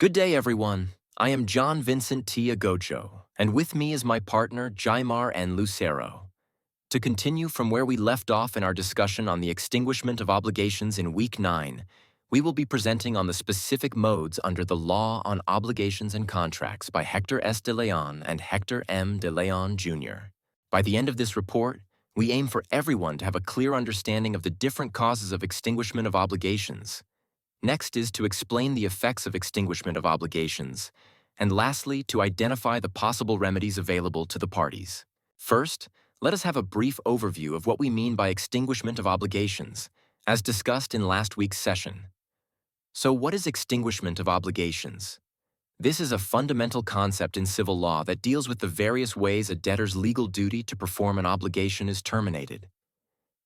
Good day, everyone. I am John Vincent T. Agojo, and with me is my partner, Jaimar and Lucero. To continue from where we left off in our discussion on the extinguishment of obligations in Week 9, we will be presenting on the specific modes under the Law on Obligations and Contracts by Hector S. de Leon and Hector M. de Leon, Jr. By the end of this report, we aim for everyone to have a clear understanding of the different causes of extinguishment of obligations. Next is to explain the effects of extinguishment of obligations, and lastly, to identify the possible remedies available to the parties. First, let us have a brief overview of what we mean by extinguishment of obligations, as discussed in last week's session. So, what is extinguishment of obligations? This is a fundamental concept in civil law that deals with the various ways a debtor's legal duty to perform an obligation is terminated.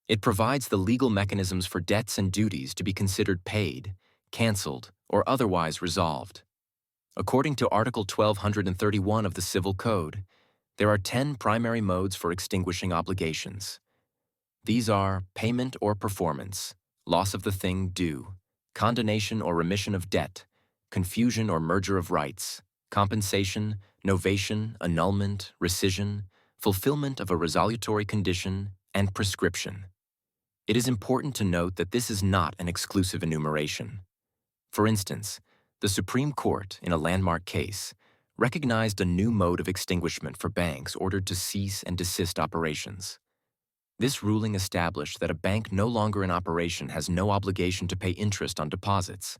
It provides the legal mechanisms for debts and duties to be considered paid, canceled, or otherwise resolved. According to Article 1231 of the Civil Code, there are 10 primary modes for extinguishing obligations. These are payment or performance, loss of the thing due, condonation or remission of debt, confusion or merger of rights, compensation, novation, annulment, rescission, fulfillment of a resolutory condition, and prescription. It is important to note that this is not an exclusive enumeration. For instance, the Supreme Court, in a landmark case, recognized a new mode of extinguishment for banks ordered to cease and desist operations. This ruling established that a bank no longer in operation has no obligation to pay interest on deposits,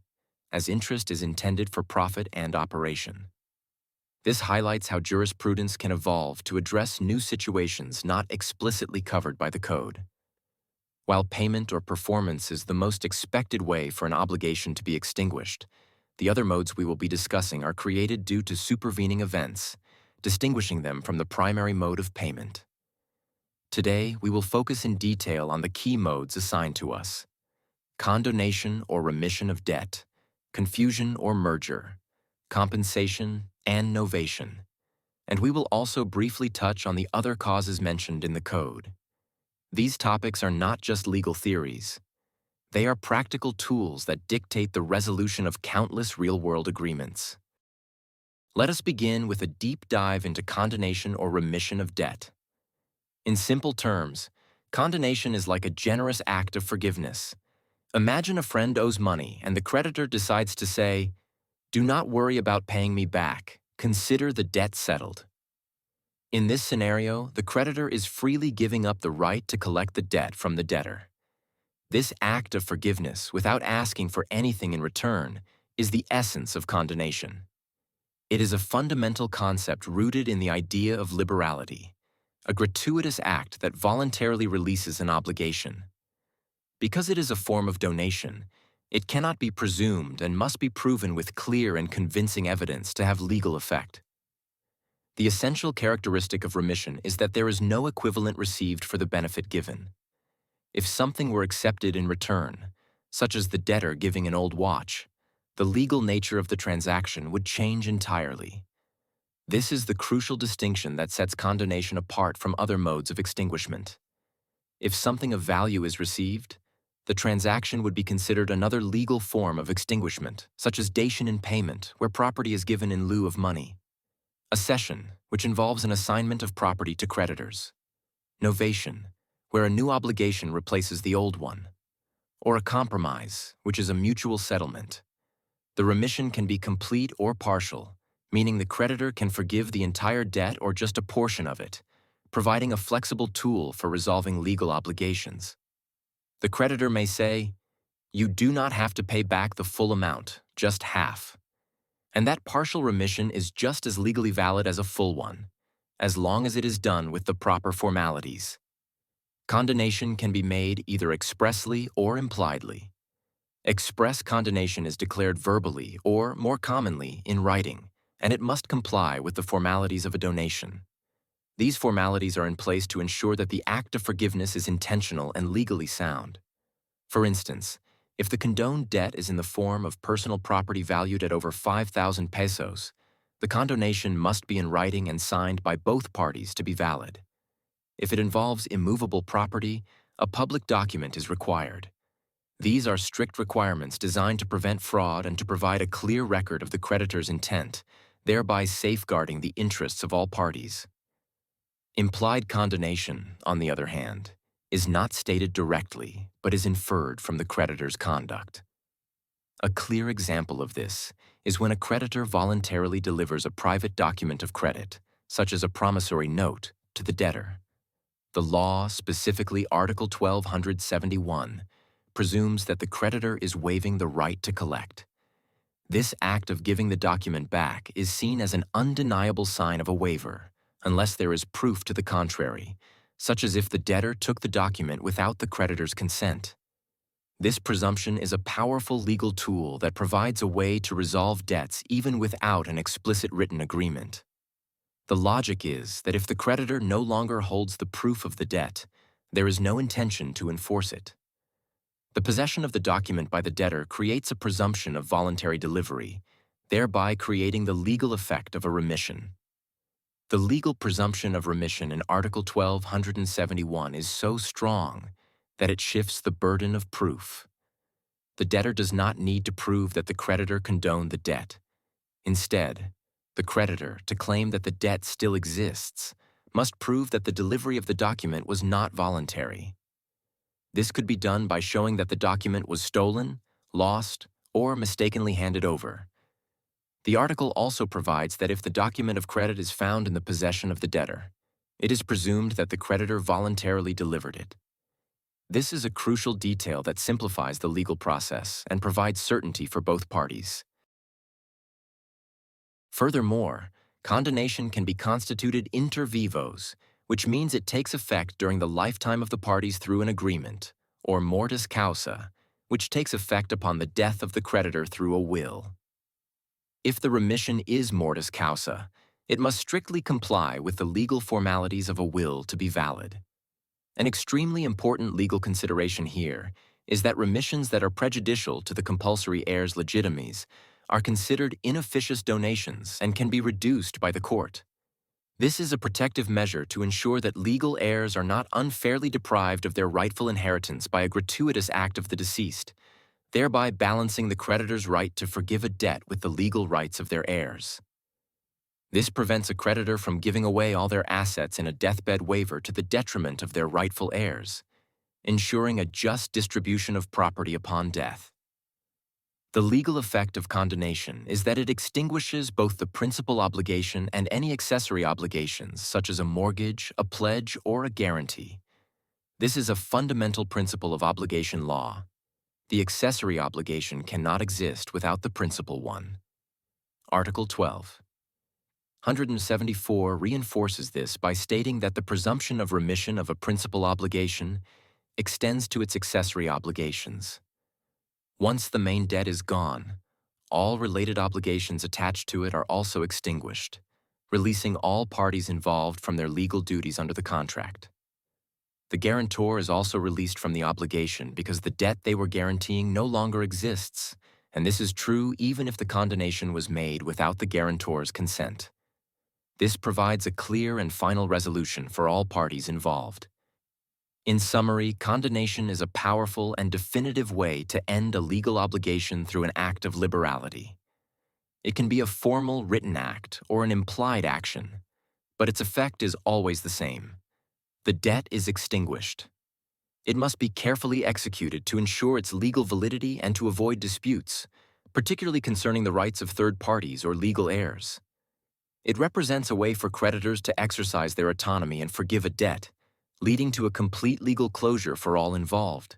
as interest is intended for profit and operation. This highlights how jurisprudence can evolve to address new situations not explicitly covered by the Code. While payment or performance is the most expected way for an obligation to be extinguished, the other modes we will be discussing are created due to supervening events, distinguishing them from the primary mode of payment. Today, we will focus in detail on the key modes assigned to us: condonation or remission of debt, confusion or merger, compensation, and novation. And we will also briefly touch on the other causes mentioned in the Code. These topics are not just legal theories. They are practical tools that dictate the resolution of countless real-world agreements. Let us begin with a deep dive into condonation or remission of debt. In simple terms, condonation is like a generous act of forgiveness. Imagine a friend owes money and the creditor decides to say, "Do not worry about paying me back. Consider the debt settled." In this scenario, the creditor is freely giving up the right to collect the debt from the debtor. This act of forgiveness, without asking for anything in return, is the essence of condonation. It is a fundamental concept rooted in the idea of liberality, a gratuitous act that voluntarily releases an obligation. Because it is a form of donation, it cannot be presumed and must be proven with clear and convincing evidence to have legal effect. The essential characteristic of remission is that there is no equivalent received for the benefit given. If something were accepted in return, such as the debtor giving an old watch, the legal nature of the transaction would change entirely. This is the crucial distinction that sets condonation apart from other modes of extinguishment. If something of value is received, the transaction would be considered another legal form of extinguishment, such as dation in payment, where property is given in lieu of money. A cession, which involves an assignment of property to creditors. Novation, where a new obligation replaces the old one. Or a compromise, which is a mutual settlement. The remission can be complete or partial, meaning the creditor can forgive the entire debt or just a portion of it, providing a flexible tool for resolving legal obligations. The creditor may say, "You do not have to pay back the full amount, just half." And that partial remission is just as legally valid as a full one, as long as it is done with the proper formalities. Condonation can be made either expressly or impliedly. Express condonation is declared verbally or, more commonly, in writing, and it must comply with the formalities of a donation. These formalities are in place to ensure that the act of forgiveness is intentional and legally sound. For instance, if the condoned debt is in the form of personal property valued at over 5,000 pesos, the condonation must be in writing and signed by both parties to be valid. If it involves immovable property, a public document is required. These are strict requirements designed to prevent fraud and to provide a clear record of the creditor's intent, thereby safeguarding the interests of all parties. Implied condonation, on the other hand, is not stated directly but is inferred from the creditor's conduct. A clear example of this is when a creditor voluntarily delivers a private document of credit, such as a promissory note, to the debtor. The law, specifically Article 1271, presumes that the creditor is waiving the right to collect. This act of giving the document back is seen as an undeniable sign of a waiver, unless there is proof to the contrary, such as if the debtor took the document without the creditor's consent. This presumption is a powerful legal tool that provides a way to resolve debts even without an explicit written agreement. The logic is that if the creditor no longer holds the proof of the debt, there is no intention to enforce it. The possession of the document by the debtor creates a presumption of voluntary delivery, thereby creating the legal effect of a remission. The legal presumption of remission in Article 1271 is so strong that it shifts the burden of proof. The debtor does not need to prove that the creditor condoned the debt. Instead, the creditor, to claim that the debt still exists, must prove that the delivery of the document was not voluntary. This could be done by showing that the document was stolen, lost, or mistakenly handed over. The article also provides that if the document of credit is found in the possession of the debtor, it is presumed that the creditor voluntarily delivered it. This is a crucial detail that simplifies the legal process and provides certainty for both parties. Furthermore, condonation can be constituted inter vivos, which means it takes effect during the lifetime of the parties through an agreement, or mortis causa, which takes effect upon the death of the creditor through a will. If the remission is mortis causa, it must strictly comply with the legal formalities of a will to be valid. An extremely important legal consideration here is that remissions that are prejudicial to the compulsory heirs legitimes are considered inefficacious donations and can be reduced by the court. This is a protective measure to ensure that legal heirs are not unfairly deprived of their rightful inheritance by a gratuitous act of the deceased, thereby balancing the creditor's right to forgive a debt with the legal rights of their heirs. This prevents a creditor from giving away all their assets in a deathbed waiver to the detriment of their rightful heirs, ensuring a just distribution of property upon death. The legal effect of condonation is that it extinguishes both the principal obligation and any accessory obligations, such as a mortgage, a pledge, or a guarantee. This is a fundamental principle of obligation law. The accessory obligation cannot exist without the principal one. Article 12. 174 reinforces this by stating that the presumption of remission of a principal obligation extends to its accessory obligations. Once the main debt is gone, all related obligations attached to it are also extinguished, releasing all parties involved from their legal duties under the contract. The guarantor is also released from the obligation because the debt they were guaranteeing no longer exists, and this is true even if the condonation was made without the guarantor's consent. This provides a clear and final resolution for all parties involved. In summary, condonation is a powerful and definitive way to end a legal obligation through an act of liberality. It can be a formal written act or an implied action, but its effect is always the same. The debt is extinguished. It must be carefully executed to ensure its legal validity and to avoid disputes, particularly concerning the rights of third parties or legal heirs. It represents a way for creditors to exercise their autonomy and forgive a debt, leading to a complete legal closure for all involved.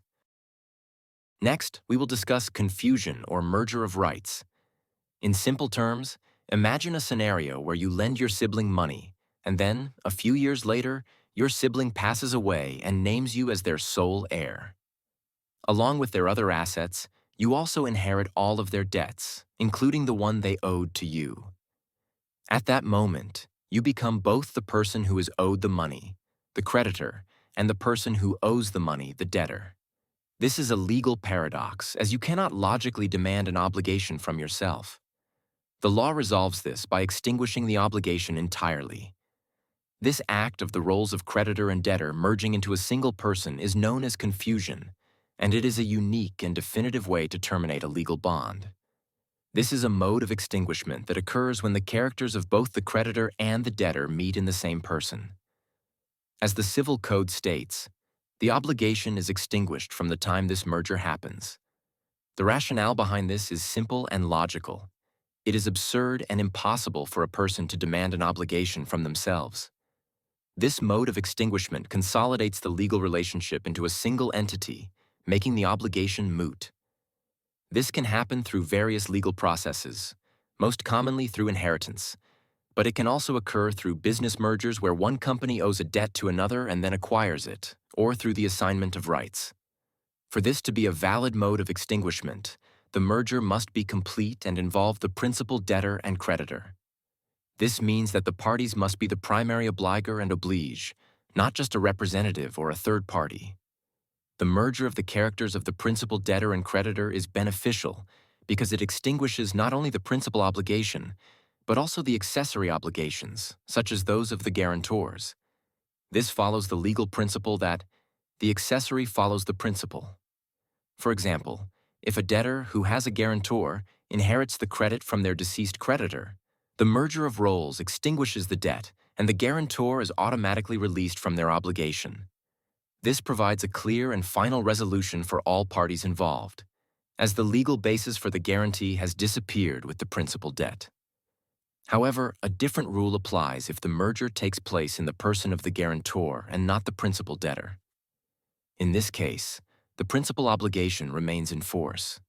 Next, we will discuss confusion or merger of rights. In simple terms, imagine a scenario where you lend your sibling money, and then, a few years later, your sibling passes away and names you as their sole heir. Along with their other assets, you also inherit all of their debts, including the one they owed to you. At that moment, you become both the person who is owed the money, the creditor, and the person who owes the money, the debtor. This is a legal paradox, as you cannot logically demand an obligation from yourself. The law resolves this by extinguishing the obligation entirely. This act of the roles of creditor and debtor merging into a single person is known as confusion, and it is a unique and definitive way to terminate a legal bond. This is a mode of extinguishment that occurs when the characters of both the creditor and the debtor meet in the same person. As the Civil Code states, the obligation is extinguished from the time this merger happens. The rationale behind this is simple and logical. It is absurd and impossible for a person to demand an obligation from themselves. This mode of extinguishment consolidates the legal relationship into a single entity, making the obligation moot. This can happen through various legal processes, most commonly through inheritance, but it can also occur through business mergers where one company owes a debt to another and then acquires it, or through the assignment of rights. For this to be a valid mode of extinguishment, the merger must be complete and involve the principal debtor and creditor. This means that the parties must be the primary obliger and oblige, not just a representative or a third party. The merger of the characters of the principal debtor and creditor is beneficial because it extinguishes not only the principal obligation, but also the accessory obligations, such as those of the guarantors. This follows the legal principle that the accessory follows the principal. For example, if a debtor who has a guarantor inherits the credit from their deceased creditor, the merger of roles extinguishes the debt and the guarantor is automatically released from their obligation. This provides a clear and final resolution for all parties involved, as the legal basis for the guarantee has disappeared with the principal debt. However, a different rule applies if the merger takes place in the person of the guarantor and not the principal debtor. In this case, the principal obligation remains in force.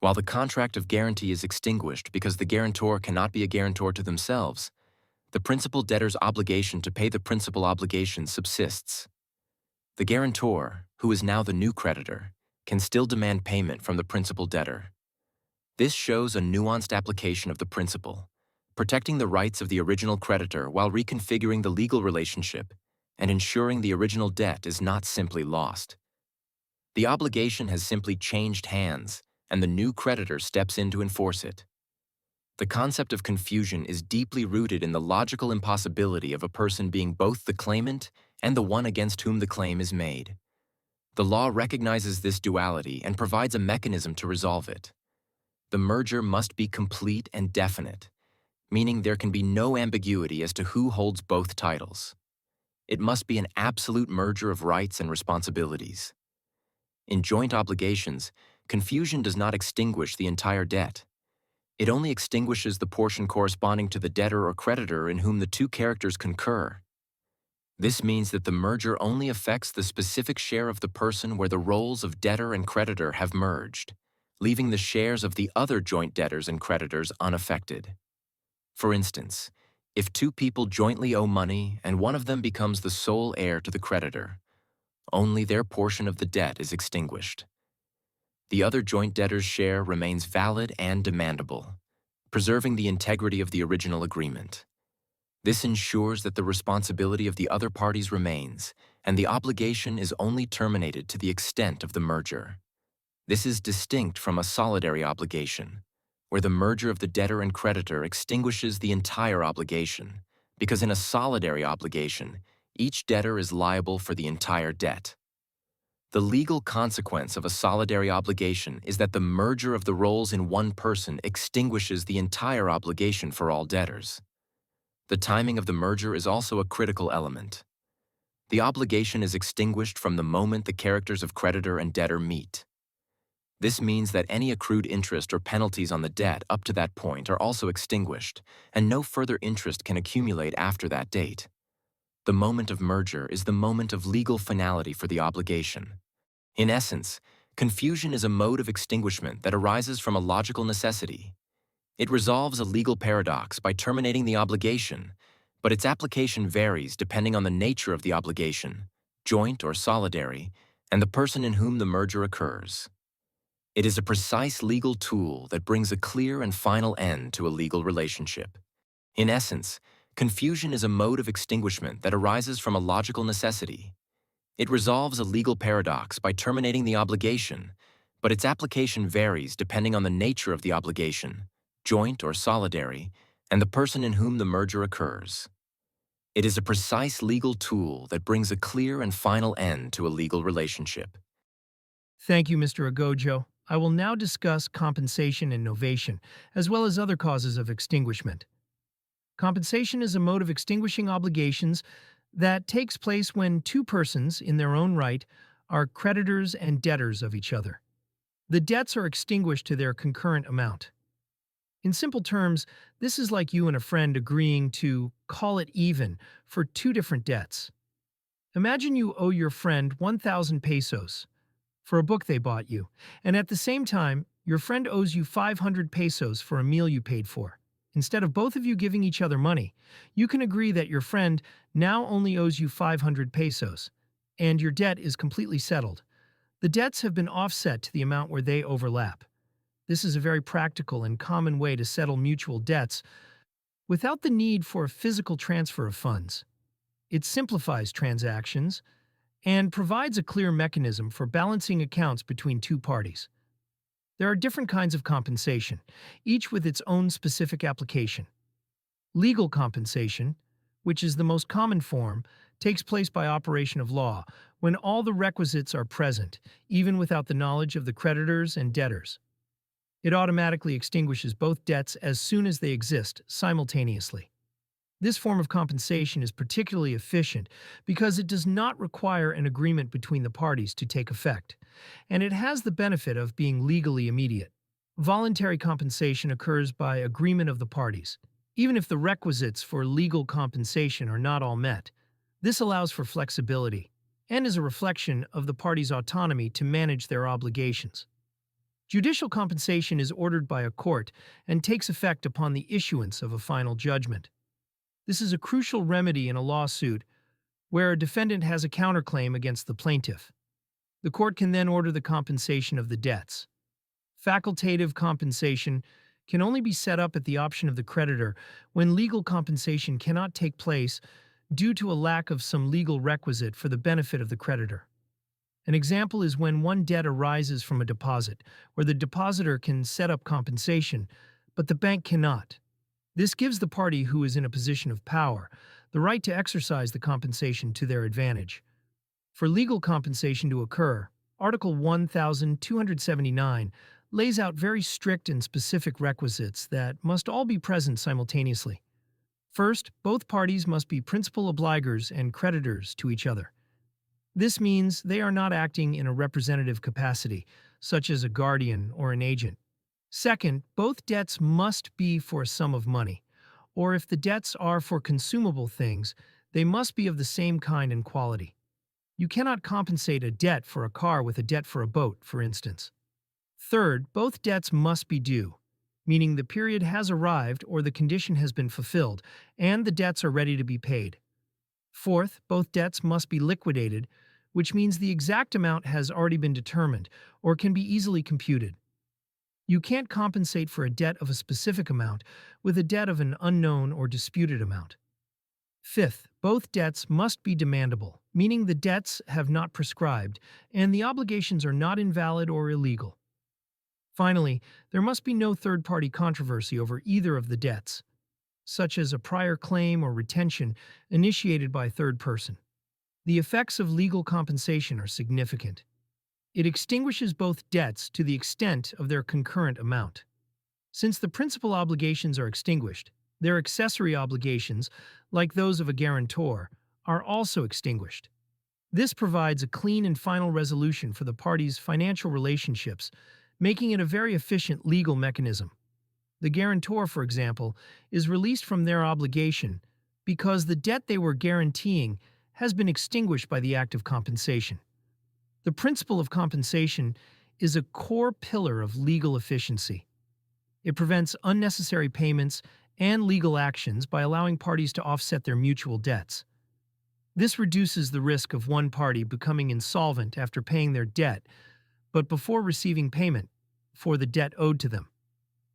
While the contract of guarantee is extinguished because the guarantor cannot be a guarantor to themselves, the principal debtor's obligation to pay the principal obligation subsists. The guarantor, who is now the new creditor, can still demand payment from the principal debtor. This shows a nuanced application of the principle, protecting the rights of the original creditor while reconfiguring the legal relationship and ensuring the original debt is not simply lost. The obligation has simply changed hands, and the new creditor steps in to enforce it. The concept of confusion is deeply rooted in the logical impossibility of a person being both the claimant and the one against whom the claim is made. The law recognizes this duality and provides a mechanism to resolve it. The merger must be complete and definite, meaning there can be no ambiguity as to who holds both titles. It must be an absolute merger of rights and responsibilities. In joint obligations, confusion does not extinguish the entire debt. It only extinguishes the portion corresponding to the debtor or creditor in whom the two characters concur. This means that the merger only affects the specific share of the person where the roles of debtor and creditor have merged, leaving the shares of the other joint debtors and creditors unaffected. For instance, if two people jointly owe money and one of them becomes the sole heir to the creditor, only their portion of the debt is extinguished. The other joint debtor's share remains valid and demandable, preserving the integrity of the original agreement. This ensures that the responsibility of the other parties remains, and the obligation is only terminated to the extent of the merger. This is distinct from a solidary obligation, where the merger of the debtor and creditor extinguishes the entire obligation, because in a solidary obligation, each debtor is liable for the entire debt. The legal consequence of a solidary obligation is that the merger of the roles in one person extinguishes the entire obligation for all debtors. The timing of the merger is also a critical element. The obligation is extinguished from the moment the characters of creditor and debtor meet. This means that any accrued interest or penalties on the debt up to that point are also extinguished, and no further interest can accumulate after that date. The moment of merger is the moment of legal finality for the obligation. In essence, confusion is a mode of extinguishment that arises from a logical necessity. It resolves a legal paradox by terminating the obligation, but its application varies depending on the nature of the obligation, joint or solidary, and the person in whom the merger occurs. It is a precise legal tool that brings a clear and final end to a legal relationship. In essence, confusion is a mode of extinguishment that arises from a logical necessity. It resolves a legal paradox by terminating the obligation, but its application varies depending on the nature of the obligation, joint or solidary, and the person in whom the merger occurs. It is a precise legal tool that brings a clear and final end to a legal relationship. Thank you, Mr. Agojo. I will now discuss compensation and novation, as well as other causes of extinguishment. Compensation is a mode of extinguishing obligations that takes place when two persons, in their own right, are creditors and debtors of each other. The debts are extinguished to their concurrent amount. In simple terms, this is like you and a friend agreeing to call it even for two different debts. Imagine you owe your friend 1,000 pesos for a book they bought you, and at the same time, your friend owes you 500 pesos for a meal you paid for. Instead of both of you giving each other money, you can agree that your friend now only owes you 500 pesos, and your debt is completely settled. The debts have been offset to the amount where they overlap. This is a very practical and common way to settle mutual debts without the need for a physical transfer of funds. It simplifies transactions and provides a clear mechanism for balancing accounts between two parties. There are different kinds of compensation, each with its own specific application. Legal compensation, which is the most common form, takes place by operation of law, when all the requisites are present, even without the knowledge of the creditors and debtors. It automatically extinguishes both debts as soon as they exist, simultaneously. This form of compensation is particularly efficient because it does not require an agreement between the parties to take effect, and it has the benefit of being legally immediate. Voluntary compensation occurs by agreement of the parties, even if the requisites for legal compensation are not all met. This allows for flexibility and is a reflection of the parties' autonomy to manage their obligations. Judicial compensation is ordered by a court and takes effect upon the issuance of a final judgment. This is a crucial remedy in a lawsuit where a defendant has a counterclaim against the plaintiff. The court can then order the compensation of the debts. Facultative compensation can only be set up at the option of the creditor when legal compensation cannot take place due to a lack of some legal requisite for the benefit of the creditor. An example is when one debt arises from a deposit, where the depositor can set up compensation, but the bank cannot. This gives the party who is in a position of power the right to exercise the compensation to their advantage. For legal compensation to occur, Article 1279 lays out very strict and specific requisites that must all be present simultaneously. First, both parties must be principal obligors and creditors to each other. This means they are not acting in a representative capacity, such as a guardian or an agent. Second, both debts must be for a sum of money, or if the debts are for consumable things, they must be of the same kind and quality. You cannot compensate a debt for a car with a debt for a boat, for instance. Third, both debts must be due, meaning the period has arrived or the condition has been fulfilled, and the debts are ready to be paid. Fourth, both debts must be liquidated, which means the exact amount has already been determined or can be easily computed. You can't compensate for a debt of a specific amount with a debt of an unknown or disputed amount. Fifth, both debts must be demandable, meaning the debts have not prescribed and the obligations are not invalid or illegal. Finally, there must be no third-party controversy over either of the debts, such as a prior claim or retention initiated by a third person. The effects of legal compensation are significant. It extinguishes both debts to the extent of their concurrent amount. Since the principal obligations are extinguished, their accessory obligations, like those of a guarantor, are also extinguished. This provides a clean and final resolution for the parties' financial relationships, making it a very efficient legal mechanism. The guarantor, for example, is released from their obligation because the debt they were guaranteeing has been extinguished by the act of compensation. The principle of compensation is a core pillar of legal efficiency. It prevents unnecessary payments and legal actions by allowing parties to offset their mutual debts. This reduces the risk of one party becoming insolvent after paying their debt, but before receiving payment for the debt owed to them.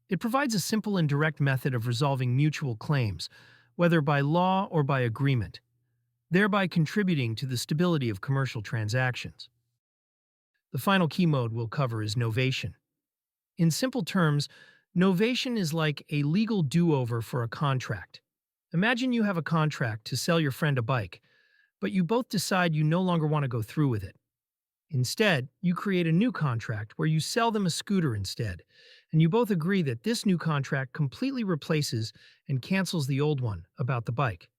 It provides a simple and direct method of resolving mutual claims, whether by law or by agreement, thereby contributing to the stability of commercial transactions. The final key mode we'll cover is novation. In simple terms, novation is like a legal do-over for a contract. Imagine you have a contract to sell your friend a bike, but you both decide you no longer want to go through with it. Instead, you create a new contract where you sell them a scooter instead, and you both agree that this new contract completely replaces and cancels the old one about the bike.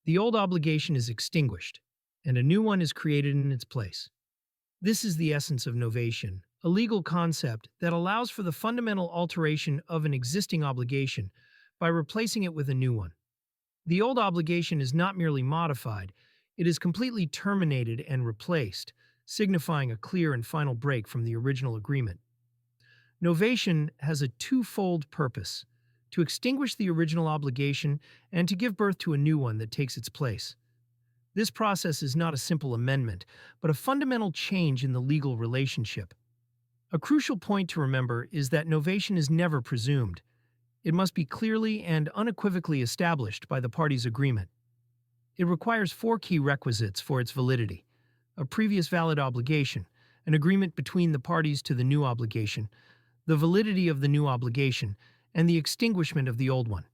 The old obligation is extinguished, and a new one is created in its place. This is the essence of novation, a legal concept that allows for the fundamental alteration of an existing obligation by replacing it with a new one. The old obligation is not merely modified, it is completely terminated and replaced, signifying a clear and final break from the original agreement. Novation has a twofold purpose: to extinguish the original obligation and to give birth to a new one that takes its place. This process is not a simple amendment, but a fundamental change in the legal relationship. A crucial point to remember is that novation is never presumed. It must be clearly and unequivocally established by the parties' agreement. It requires four key requisites for its validity: a previous valid obligation, an agreement between the parties to the new obligation, the validity of the new obligation, and the extinguishment of the old one.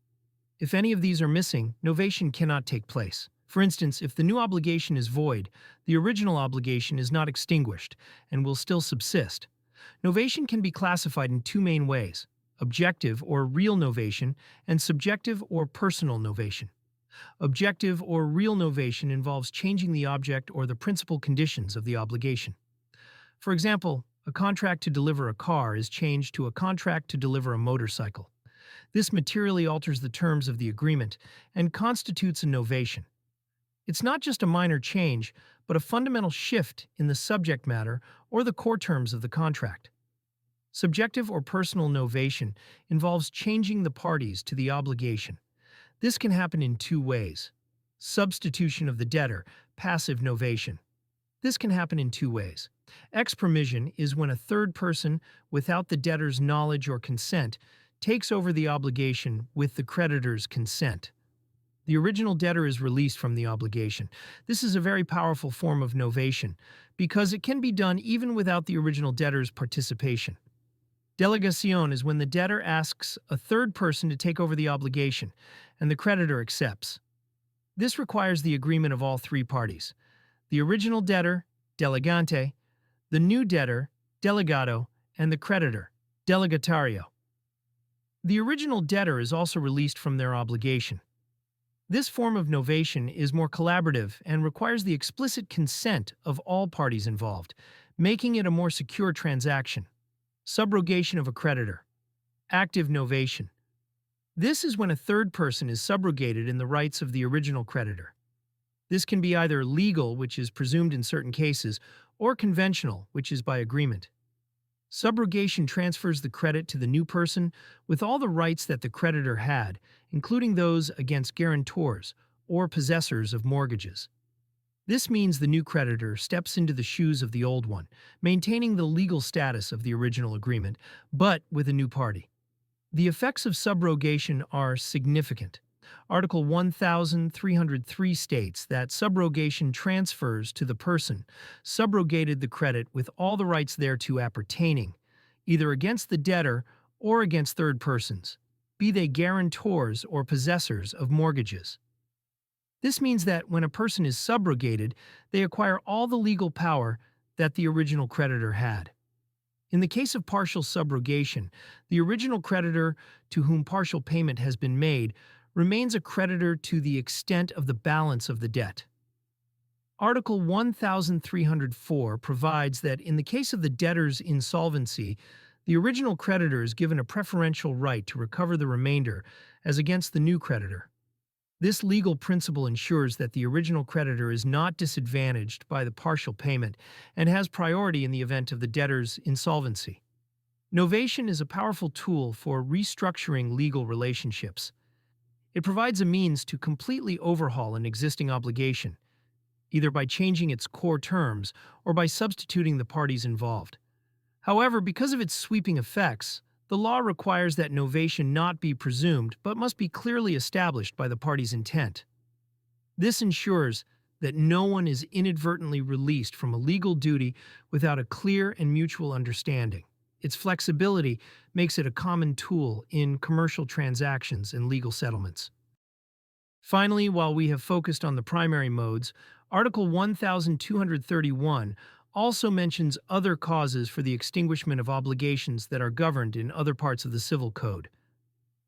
If any of these are missing, novation cannot take place. For instance, if the new obligation is void, the original obligation is not extinguished and will still subsist. Novation can be classified in two main ways: objective or real novation and subjective or personal novation. Objective or real novation involves changing the object or the principal conditions of the obligation. For example, a contract to deliver a car is changed to a contract to deliver a motorcycle. This materially alters the terms of the agreement and constitutes a novation. It's not just a minor change, but a fundamental shift in the subject matter or the core terms of the contract. Subjective or personal novation involves changing the parties to the obligation. This can happen in two ways. Substitution of the debtor, passive novation. This can happen in two ways. Expromission is when a third person, without the debtor's knowledge or consent, takes over the obligation with the creditor's consent. The original debtor is released from the obligation. This is a very powerful form of novation because it can be done even without the original debtor's participation. Delegation is when the debtor asks a third person to take over the obligation, and the creditor accepts. This requires the agreement of all three parties: the original debtor, delegante, the new debtor, delegado, and the creditor, delegatario. The original debtor is also released from their obligation. This form of novation is more collaborative and requires the explicit consent of all parties involved, making it a more secure transaction. Subrogation of a creditor. Active novation. This is when a third person is subrogated in the rights of the original creditor. This can be either legal, which is presumed in certain cases, or conventional, which is by agreement. Subrogation transfers the credit to the new person with all the rights that the creditor had, including those against guarantors or possessors of mortgages. This means the new creditor steps into the shoes of the old one, maintaining the legal status of the original agreement, but with a new party. The effects of subrogation are significant. Article 1303 states that subrogation transfers to the person subrogated the credit with all the rights thereto appertaining, either against the debtor or against third persons, be they guarantors or possessors of mortgages. This means that when a person is subrogated, they acquire all the legal power that the original creditor had. In the case of partial subrogation, the original creditor to whom partial payment has been made remains a creditor to the extent of the balance of the debt. Article 1304 provides that in the case of the debtor's insolvency, the original creditor is given a preferential right to recover the remainder as against the new creditor. This legal principle ensures that the original creditor is not disadvantaged by the partial payment and has priority in the event of the debtor's insolvency. Novation is a powerful tool for restructuring legal relationships. It provides a means to completely overhaul an existing obligation, either by changing its core terms or by substituting the parties involved. However, because of its sweeping effects, the law requires that novation not be presumed but must be clearly established by the parties' intent. This ensures that no one is inadvertently released from a legal duty without a clear and mutual understanding. Its flexibility makes it a common tool in commercial transactions and legal settlements. Finally, while we have focused on the primary modes, Article 1231 also mentions other causes for the extinguishment of obligations that are governed in other parts of the Civil Code.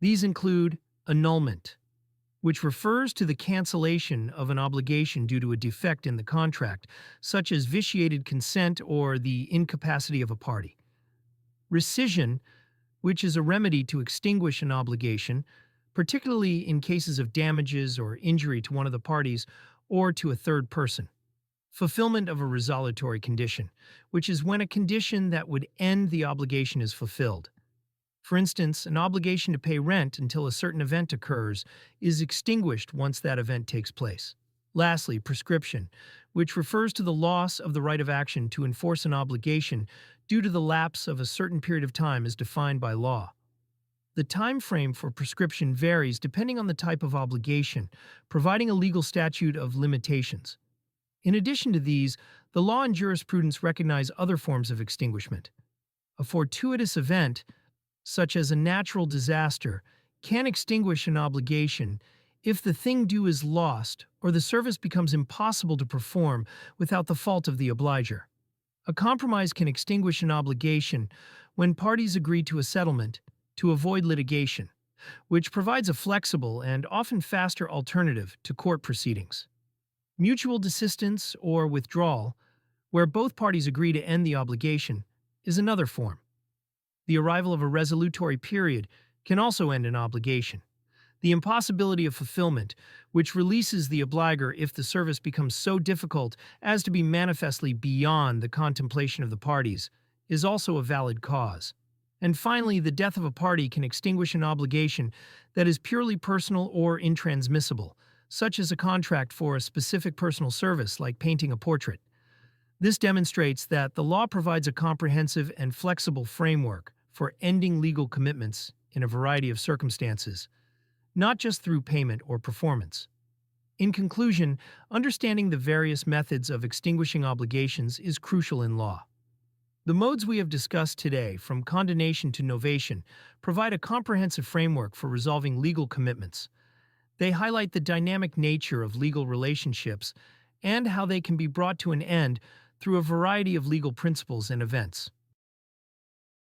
These include annulment, which refers to the cancellation of an obligation due to a defect in the contract, such as vitiated consent or the incapacity of a party. Rescission, which is a remedy to extinguish an obligation, particularly in cases of damages or injury to one of the parties or to a third person. Fulfillment of a resolutory condition, which is when a condition that would end the obligation is fulfilled. For instance, an obligation to pay rent until a certain event occurs is extinguished once that event takes place. Lastly, prescription, which refers to the loss of the right of action to enforce an obligation due to the lapse of a certain period of time as defined by law. The time frame for prescription varies depending on the type of obligation, providing a legal statute of limitations. In addition to these, the law and jurisprudence recognize other forms of extinguishment. A fortuitous event, such as a natural disaster, can extinguish an obligation if the thing due is lost or the service becomes impossible to perform without the fault of the obliger. A compromise can extinguish an obligation when parties agree to a settlement to avoid litigation, which provides a flexible and often faster alternative to court proceedings. Mutual desistance or withdrawal, where both parties agree to end the obligation, is another form. The arrival of a resolutory period can also end an obligation. The impossibility of fulfillment, which releases the obliger if the service becomes so difficult as to be manifestly beyond the contemplation of the parties, is also a valid cause. And finally, the death of a party can extinguish an obligation that is purely personal or intransmissible, such as a contract for a specific personal service like painting a portrait. This demonstrates that the law provides a comprehensive and flexible framework for ending legal commitments in a variety of circumstances, not just through payment or performance. In conclusion, understanding the various methods of extinguishing obligations is crucial in law. The modes we have discussed today, from condonation to novation, provide a comprehensive framework for resolving legal commitments. They highlight the dynamic nature of legal relationships and how they can be brought to an end through a variety of legal principles and events.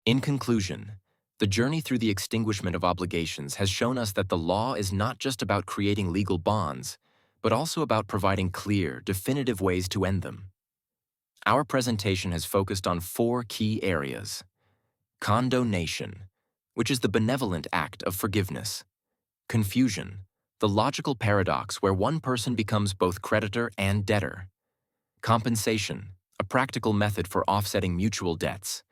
In conclusion, the journey through the extinguishment of obligations has shown us that the law is not just about creating legal bonds, but also about providing clear, definitive ways to end them. Our presentation has focused on 4 key areas: condonation, which is the benevolent act of forgiveness; confusion, the logical paradox where one person becomes both creditor and debtor; compensation, a practical method for offsetting mutual debts;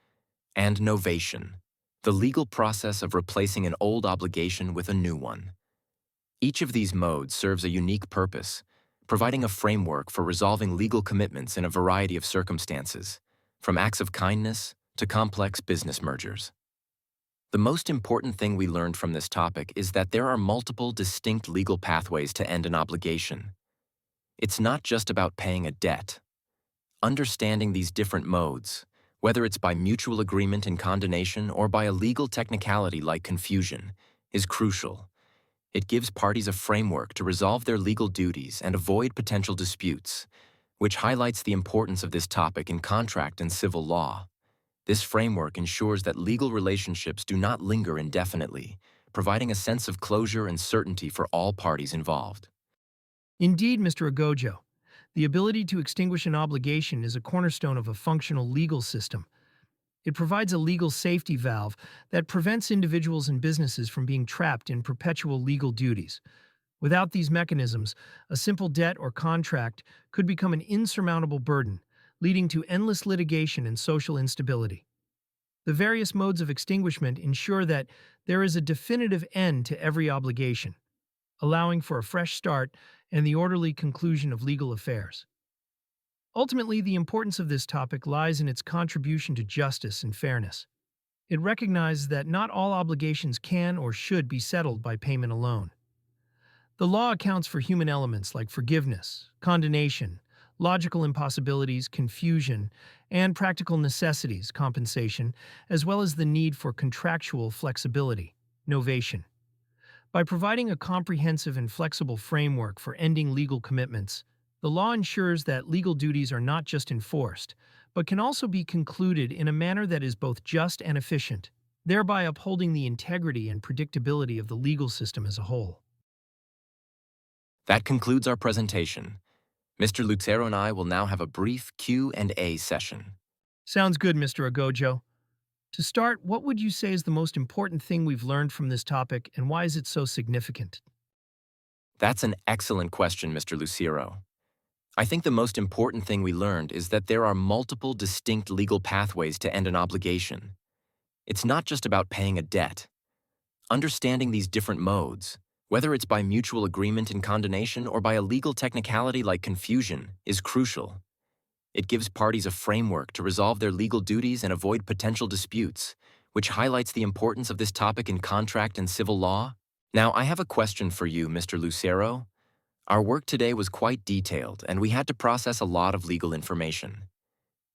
and novation, the legal process of replacing an old obligation with a new one. Each of these modes serves a unique purpose, providing a framework for resolving legal commitments in a variety of circumstances, from acts of kindness to complex business mergers. The most important thing we learned from this topic is that there are multiple distinct legal pathways to end an obligation. It's not just about paying a debt. Understanding these different modes, whether it's by mutual agreement in condonation or by a legal technicality like confusion, is crucial. It gives parties a framework to resolve their legal duties and avoid potential disputes, which highlights the importance of this topic in contract and civil law. This framework ensures that legal relationships do not linger indefinitely, providing a sense of closure and certainty for all parties involved. Indeed, Mr. Agojo, the ability to extinguish an obligation is a cornerstone of a functional legal system. It provides a legal safety valve that prevents individuals and businesses from being trapped in perpetual legal duties. Without these mechanisms, a simple debt or contract could become an insurmountable burden, leading to endless litigation and social instability. The various modes of extinguishment ensure that there is a definitive end to every obligation, allowing for a fresh start and the orderly conclusion of legal affairs. Ultimately, the importance of this topic lies in its contribution to justice and fairness. It recognizes that not all obligations can or should be settled by payment alone. The law accounts for human elements like forgiveness, condonation, logical impossibilities, confusion, and practical necessities, compensation, as well as the need for contractual flexibility, novation. By providing a comprehensive and flexible framework for ending legal commitments, the law ensures that legal duties are not just enforced, but can also be concluded in a manner that is both just and efficient, thereby upholding the integrity and predictability of the legal system as a whole. That concludes our presentation. Mr. Lucero and I will now have a brief Q&A session. Sounds good, Mr. Agojo. To start, what would you say is the most important thing we've learned from this topic, and why is it so significant? That's an excellent question, Mr. Lucero. I think the most important thing we learned is that there are multiple distinct legal pathways to end an obligation. It's not just about paying a debt. Understanding these different modes, whether it's by mutual agreement and condonation or by a legal technicality like confusion, is crucial. It gives parties a framework to resolve their legal duties and avoid potential disputes, which highlights the importance of this topic in contract and civil law. Now, I have a question for you, Mr. Lucero. Our work today was quite detailed, and we had to process a lot of legal information.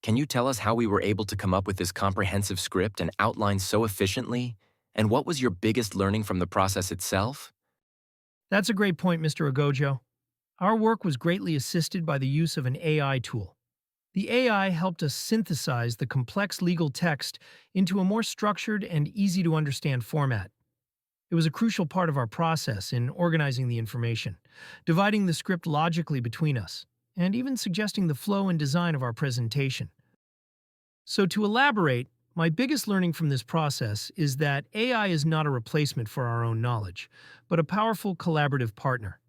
Can you tell us how we were able to come up with this comprehensive script and outline so efficiently? And what was your biggest learning from the process itself? That's a great point, Mr. Agojo. Our work was greatly assisted by the use of an AI tool. The AI helped us synthesize the complex legal text into a more structured and easy-to-understand format. It was a crucial part of our process in organizing the information, dividing the script logically between us, and even suggesting the flow and design of our presentation. So to elaborate, my biggest learning from this process is that AI is not a replacement for our own knowledge, but a powerful collaborative partner.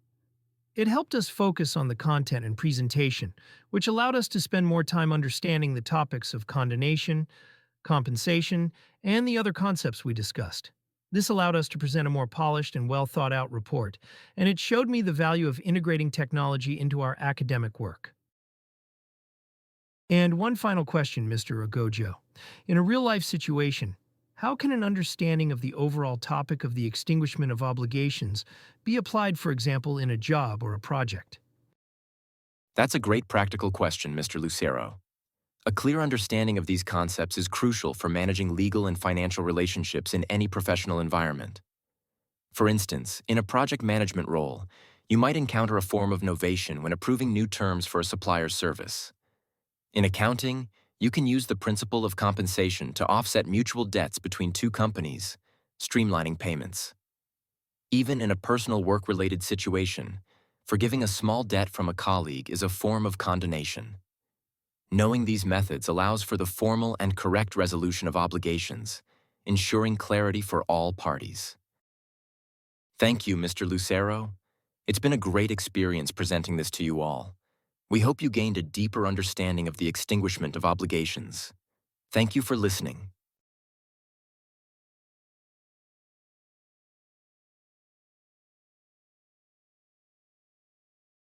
It helped us focus on the content and presentation, which allowed us to spend more time understanding the topics of condonation, compensation, and the other concepts we discussed. This allowed us to present a more polished and well-thought-out report, and it showed me the value of integrating technology into our academic work. And one final question, Mr. Agojo. In a real-life situation, how can an understanding of the overall topic of the extinguishment of obligations be applied, for example, in a job or a project? That's a great practical question, Mr. Lucero. A clear understanding of these concepts is crucial for managing legal and financial relationships in any professional environment. For instance, in a project management role, you might encounter a form of novation when approving new terms for a supplier's service. In accounting, you can use the principle of compensation to offset mutual debts between two companies, streamlining payments. Even in a personal work-related situation, forgiving a small debt from a colleague is a form of condonation. Knowing these methods allows for the formal and correct resolution of obligations, ensuring clarity for all parties. Thank you, Mr. Lucero. It's been a great experience presenting this to you all. We hope you gained a deeper understanding of the extinguishment of obligations. Thank you for listening.